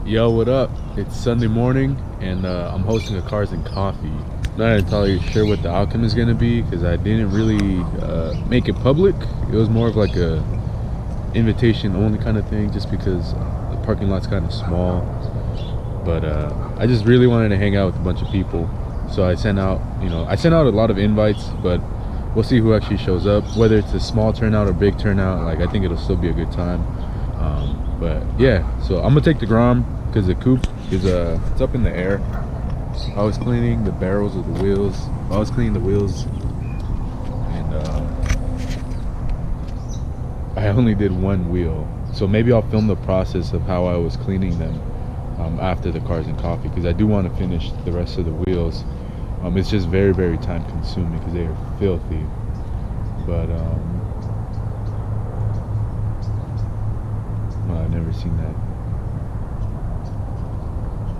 Yo, what up? It's Sunday morning and I'm hosting a Cars and Coffee. Not entirely sure what the outcome is going to be because I didn't really make it public. It was more of like a invitation only kind of thing, just because the parking lot's kind of small. But I just really wanted to hang out with a bunch of people, so I sent out a lot of invites, but we'll see who actually shows up, whether it's a small turnout or big turnout. Like, I think it'll still be a good time. But yeah, so I'm gonna take the Grom because the coupe is it's up in the air. I was cleaning the barrels of the wheels. I was cleaning the wheels, and I only did one wheel. So maybe I'll film the process of how I was cleaning them after the Cars and Coffee, because I do want to finish the rest of the wheels. It's just very, very time consuming because they are filthy. But well, I've never seen that.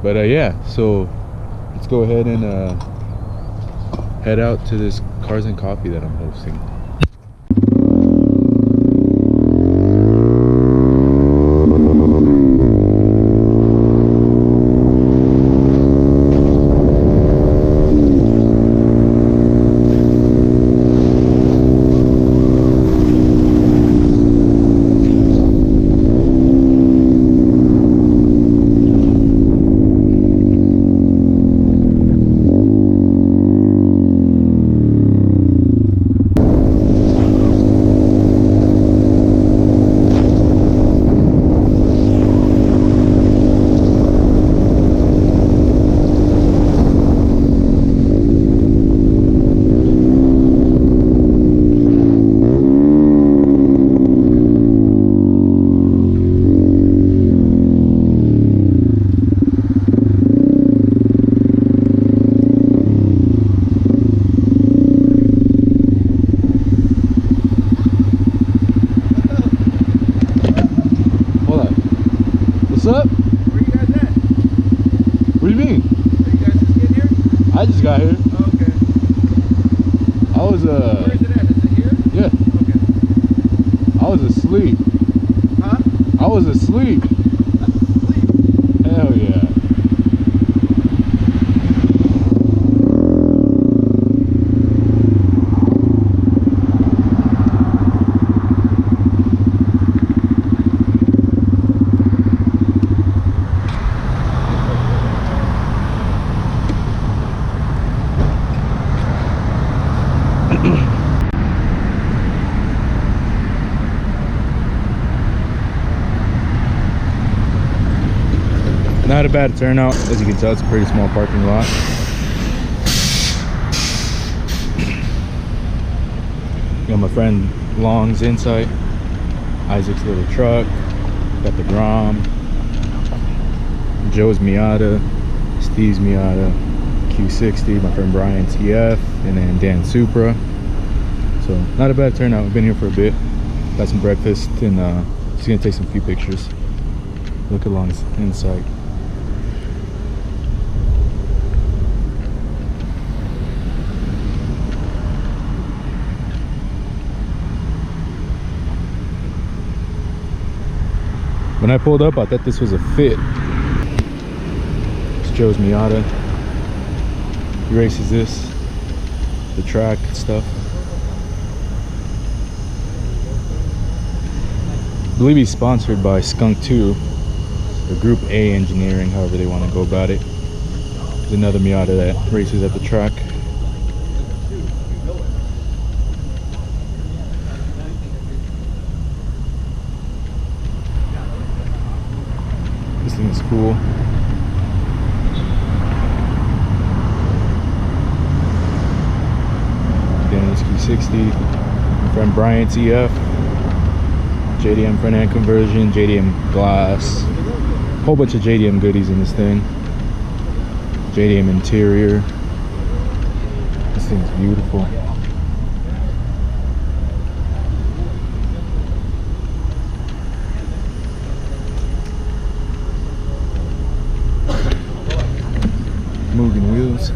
But yeah, so let's go ahead and head out to this Cars and Coffee that I'm hosting. Up? Where you guys at? What do you mean? Are you guys just getting here? I just got here. Oh, okay. I was Where is it at? Is it here? Yeah. Okay. I was asleep. Huh? I was asleep. Sleep. Hell yeah. Not a bad turnout. As you can tell, it's a pretty small parking lot. Got my friend Long's Insight, Isaac's little truck, got the Grom, Joe's Miata, Steve's Miata, Q60, my friend Brian TF, and then Dan Supra. So not a bad turnout. We've been here for a bit. Got some breakfast and just gonna take some few pictures. Look at Long's Insight. When I pulled up, I thought this was a Fit. It's Joe's Miata. He races this, the track stuff. I believe he's sponsored by Skunk 2, or Group A Engineering, however they want to go about it. There's another Miata that races at the track. This thing is cool. Danny's Q60. My friend Brian TF. JDM front end conversion, JDM glass. Whole bunch of JDM goodies in this thing. JDM interior. This thing's beautiful. Moving wheels.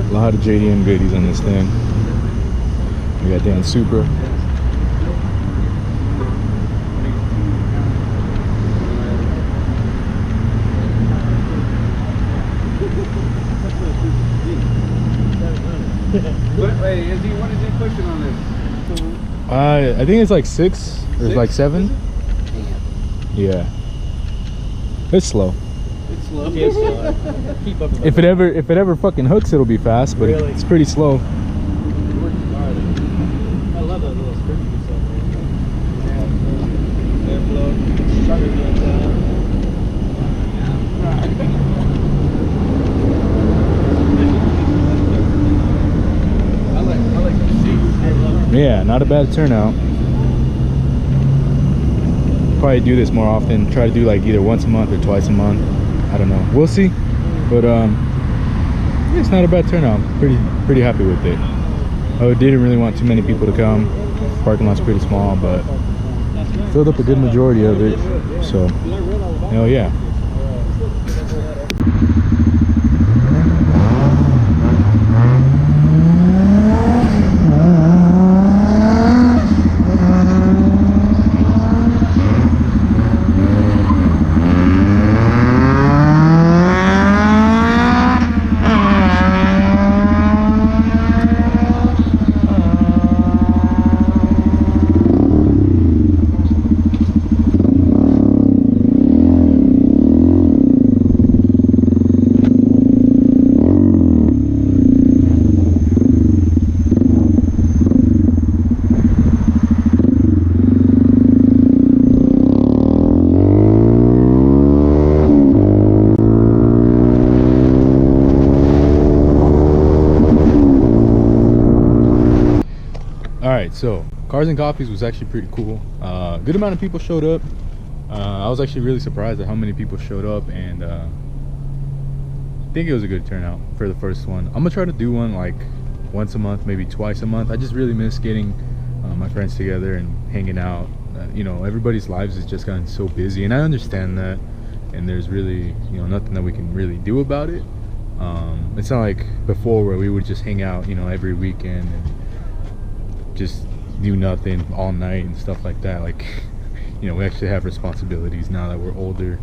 A lot of JDM goodies on this thing. We got Dan Supra. What is he pushing on this? I think it's like 6 or like 7. Yeah. It's slow. It's slow. Keep up with If it ever fucking hooks, it'll be fast, but Really? it's pretty slow. I love those little scriptures stuff. Airflow, starter goes I like the seats. Yeah, not a bad turnout. Probably do this more often. Try to do like either once a month or twice a month. I don't know. We'll see. But it's not a bad turnout. Pretty happy with it. I didn't really want too many people to come. Parking lot's pretty small, but filled up a good majority of it. So, hell yeah. Alright, so Cars and Coffees was actually pretty cool. Good amount of people showed up. I was actually really surprised at how many people showed up, and I think it was a good turnout for the first one. I'm gonna try to do one like once a month, maybe twice a month. I just really miss getting my friends together and hanging out. You know, everybody's lives has just gotten so busy, and I understand that, and there's really, you know, nothing that we can really do about it. It's not like before where we would just hang out, you know, every weekend and just do nothing all night and stuff like that. Like, you know, we actually have responsibilities now that we're older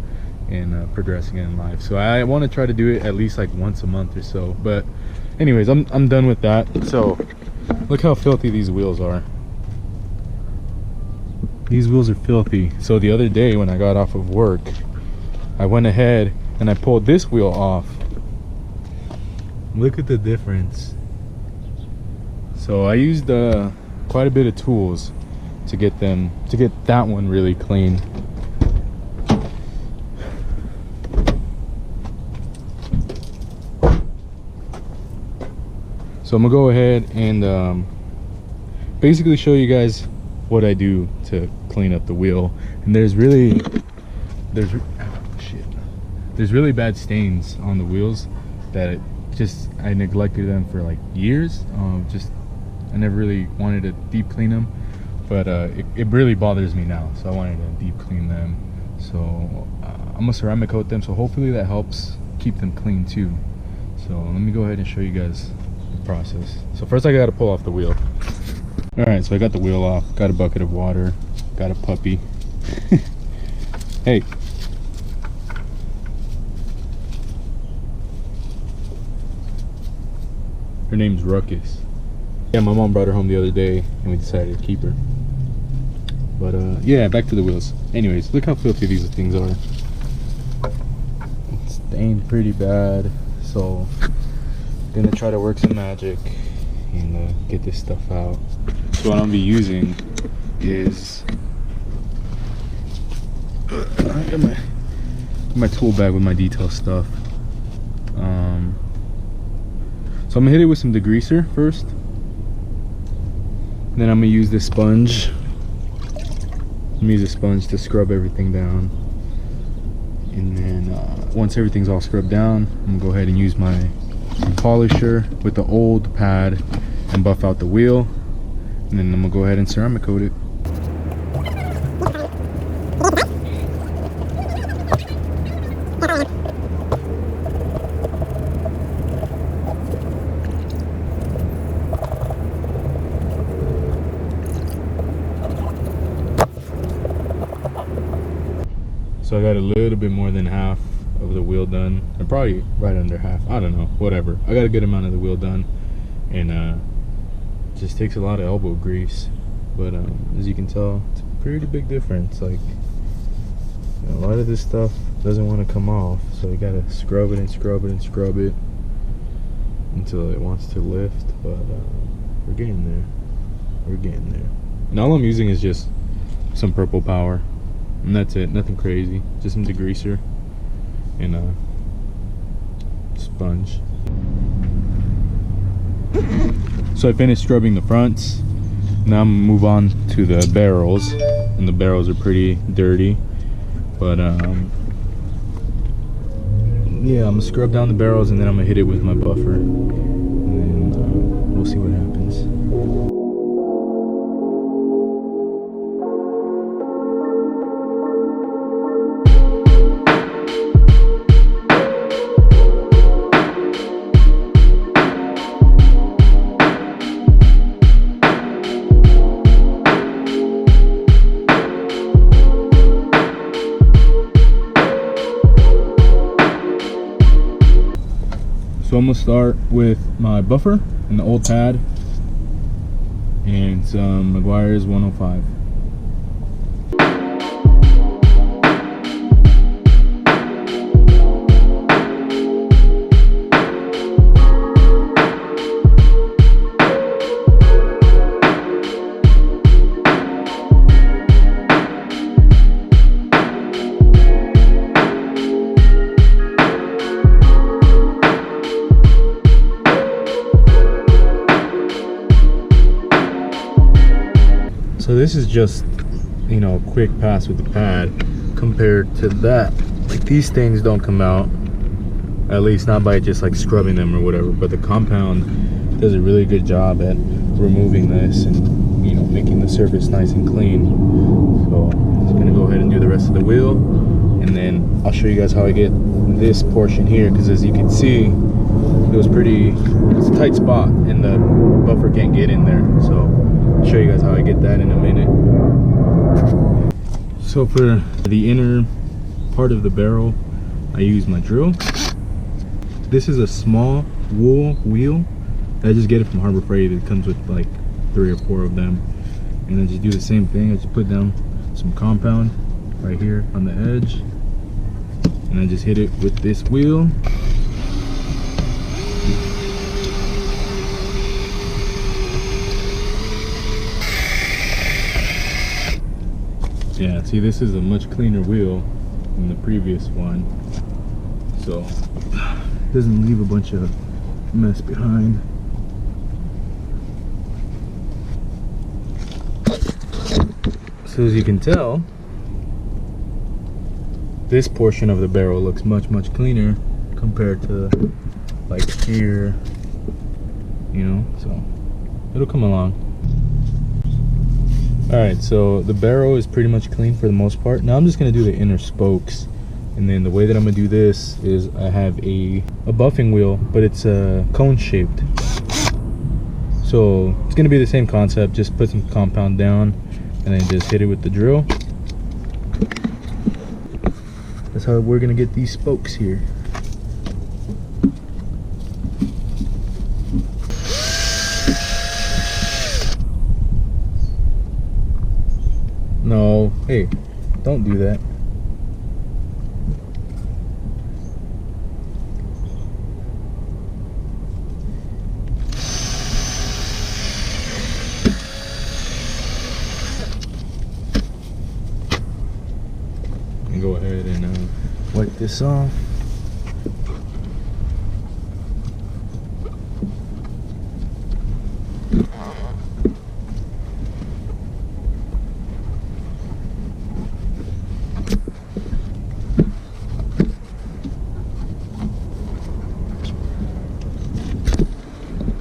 and progressing in life. So I want to try to do it at least like once a month or so. But anyways, I'm done with that. So look how filthy these wheels are. These wheels are filthy. So the other day when I got off of work, I went ahead and I pulled this wheel off. Look at the difference. So I used quite a bit of tools to get that one really clean. So I'm gonna go ahead and basically show you guys what I do to clean up the wheel. And there's really bad stains on the wheels that I neglected them for like years. I never really wanted to deep clean them, but it really bothers me now, so I wanted to deep clean them. So I'm gonna ceramic coat them, so hopefully that helps keep them clean too. So let me go ahead and show you guys the process. So first I gotta pull off the wheel. All right, so I got the wheel off, got a bucket of water, got a puppy. Hey. Her name's Ruckus. Yeah, my mom brought her home the other day and we decided to keep her. But yeah, back to the wheels. Anyways, look how filthy these things are. It's stained pretty bad, so gonna try to work some magic and get this stuff out. So what I'm gonna be using is I got my tool bag with my detail stuff. So I'm gonna hit it with some degreaser first. Then I'm gonna use this sponge. I'm gonna use a sponge to scrub everything down. And then once everything's all scrubbed down, I'm gonna go ahead and use my polisher with the old pad and buff out the wheel. And then I'm gonna go ahead and ceramic coat it. So I got a little bit more than half of the wheel done, or probably right under half, I don't know, whatever. I got a good amount of the wheel done, and it just takes a lot of elbow grease, but as you can tell, it's a pretty big difference. Like, a lot of this stuff doesn't want to come off, so you gotta scrub it and scrub it and scrub it until it wants to lift. But we're getting there. We're getting there. And all I'm using is just some purple power, and that's it. Nothing crazy. Just some degreaser and a sponge. So I finished scrubbing the fronts. Now I'm gonna move on to the barrels, and the barrels are pretty dirty. But yeah, I'm gonna scrub down the barrels, and then I'm gonna hit it with my buffer, and then we'll see what happens. So I'm gonna start with my buffer and the old pad and some Meguiar's 105. So this is just, you know, a quick pass with the pad compared to that. Like, these things don't come out, at least not by just like scrubbing them or whatever, but the compound does a really good job at removing this and, you know, making the surface nice and clean. So I'm just gonna go ahead and do the rest of the wheel, and then I'll show you guys how I get this portion here, because as you can see, it's a tight spot and the buffer can't get in there. So I'll show you guys how I get that in a minute. So for the inner part of the barrel, I use my drill. This is a small wool wheel. I just get it from Harbor Freight. It comes with like 3 or 4 of them. And then just do the same thing. I just put down some compound right here on the edge, and I just hit it with this wheel. Yeah, see, this is a much cleaner wheel than the previous one, so it doesn't leave a bunch of mess behind. So as you can tell, this portion of the barrel looks much cleaner compared to like here, you know, so it'll come along. Alright, so the barrel is pretty much clean for the most part. Now I'm just going to do the inner spokes. And then the way that I'm going to do this is I have a buffing wheel, but it's cone shaped. So it's going to be the same concept, just put some compound down and then just hit it with the drill. That's how we're going to get these spokes here. No, hey, don't do that. And go ahead and wipe this off.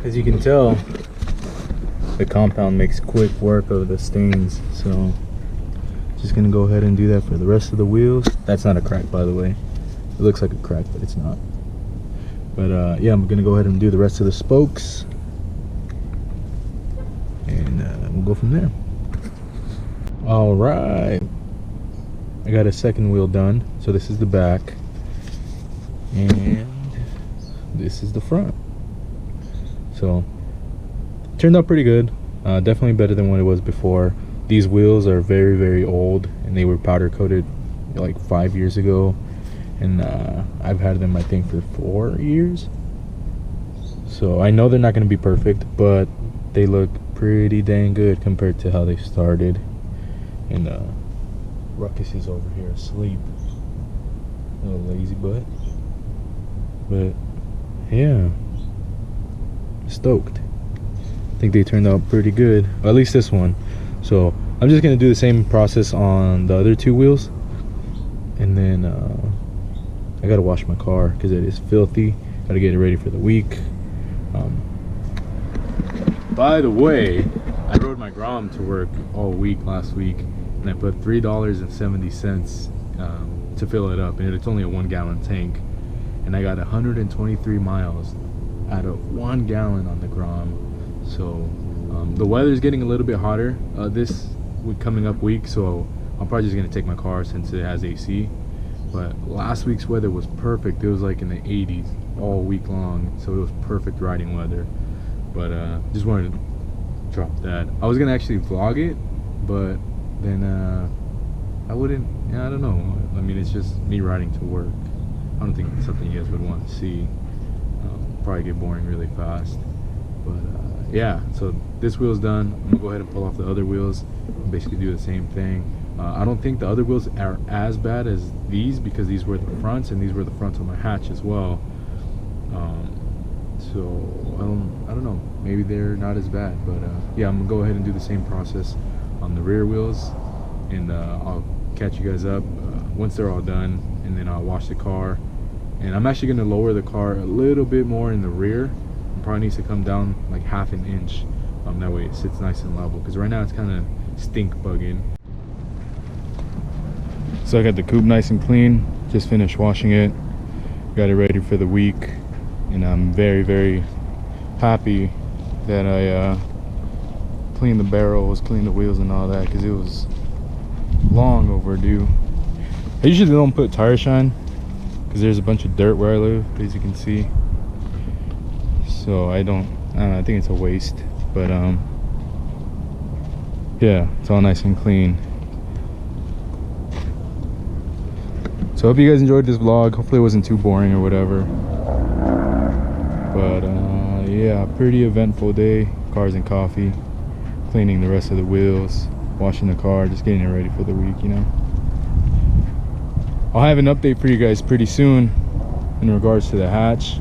As you can tell, the compound makes quick work of the stains, so just gonna go ahead and do that for the rest of the wheels. That's not a crack, by the way. It looks like a crack, but it's not. But yeah, I'm gonna go ahead and do the rest of the spokes, and we'll go from there. All right, I got a second wheel done. So this is the back, and this is the front. So turned out pretty good. Definitely better than what it was before. These wheels are very, very old, and they were powder coated like 5 years ago, and I've had them, I think, for 4 years. So I know they're not going to be perfect, but they look pretty dang good compared to how they started. And Ruckus is over here asleep, little lazy butt. But yeah, stoked. I think they turned out pretty good, or at least this one. So I'm just gonna do the same process on the other 2 wheels, and then I gotta wash my car because it is filthy. Gotta get it ready for the week. By the way, I rode my Grom to work all week last week, and I put $3.70 to fill it up, and it's only a 1 gallon tank, and I got 123 miles out of 1 gallon on the Grom. So the weather's getting a little bit hotter this coming up week, so I'm probably just gonna take my car since it has AC. But last week's weather was perfect. It was like in the 80s all week long, so it was perfect riding weather. But just wanted to drop that. I was gonna actually vlog it, but then I wouldn't. Yeah, I don't know. I mean, it's just me riding to work. I don't think it's something you guys would want to see. Probably get boring really fast. But yeah, so this wheel's done. I'm gonna go ahead and pull off the other wheels and basically do the same thing. I don't think the other wheels are as bad as these, because these were the fronts, and these were the fronts on my hatch as well. So I don't know, maybe they're not as bad, but yeah, I'm gonna go ahead and do the same process on the rear wheels, and I'll catch you guys up once they're all done, and then I'll wash the car. And I'm actually gonna lower the car a little bit more in the rear. It probably needs to come down like half an inch, that way it sits nice and level, because right now it's kind of stink bugging. So I got the coupe nice and clean, just finished washing it, got it ready for the week, and I'm very, very happy that I cleaned the barrels, cleaned the wheels and all that, because it was long overdue. I usually don't put tire shine because there's a bunch of dirt where I live, as you can see. So I don't know, I think it's a waste, but yeah, it's all nice and clean. So I hope you guys enjoyed this vlog. Hopefully it wasn't too boring or whatever. But yeah, pretty eventful day. Cars and coffee, cleaning the rest of the wheels, washing the car, just getting it ready for the week, you know. I'll have an update for you guys pretty soon in regards to the hatch.